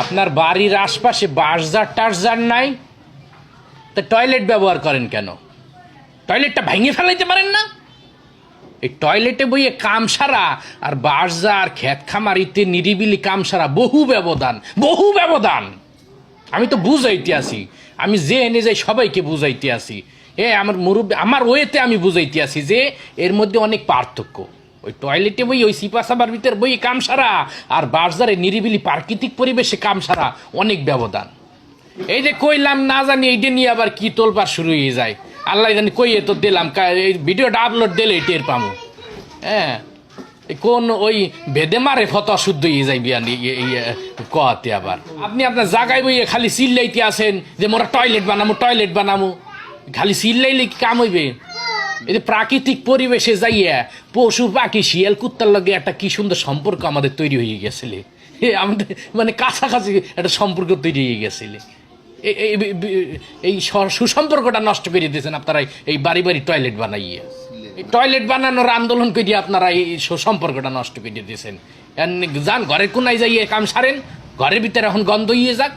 আপনার বাড়ির আশপাশে বাসজার টাসজার নাই, তা টয়লেট ব্যবহার করেন কেন? টয়লেটটা ভেঙে ফেলাইতে পারেন না? এই টয়লেটে বইয়ে কাম সারা আর বাসজার ক্ষেত খামারিতে নিরিবিলি কাম সারা বহু ব্যবধান, বহু ব্যবধান। আমি তো বুঝাইতে আসি, আমি যে এনে যাই সবাইকে বুঝাইতে আসি, আমার মুরব্বী আমার ওয়েতে আমি বুঝাইতে আসি যে এর মধ্যে অনেক পার্থক্য। ওই টয়লেটে বই ওই সিপা সাবার ভিতর বই কাম সারা আর বাসজারে নিরিবিলি প্রাকৃতিক পরিবেশে কাম সারা অনেক ব্যবধান। এই যে কইলাম না জানি এইটা নিয়ে আবার কি তোলবার শুরু হয়ে যায়, আল্লাহ জানি কইয়ে তো দিলাম, এই ভিডিওটা আপলোড দিলে টের পামু। হ্যাঁ, কোন ওই ভেদে মারে ফটো শুদ্ধ হয়ে যায় বিয়ানি কতে। আবার আপনি আপনার জায়গায় বইয়ে খালি চিল্লাইতে আসেন যে মোরা টয়লেট বানামু টয়লেট বানামু, খালি চিল্লাইলে কি কাম হইবে? এই যে প্রাকৃতিক পরিবেশে যাইয়া পশু পাখি শিয়াল কুত্তার লগে একটা কি সুন্দর সম্পর্ক আমাদের তৈরি হয়ে গেছিলে, আমাদের মানে কাছাকাছি একটা সম্পর্ক তৈরি হয়ে গেছিলে। এই সুসম্পর্কটা নষ্ট করে দিয়েছেন আপনারা এই বাড়ি বাড়ি টয়লেট বানাইয়া। এই টয়লেট বানানোর আন্দোলন করে আপনারা এই সুসম্পর্কটা নষ্ট করে দিয়েছেন। যান ঘরের কোনায় যাইয়ে কাম সারেন, ঘরের ভিতরে এখন গন্ধ হয়ে যাক।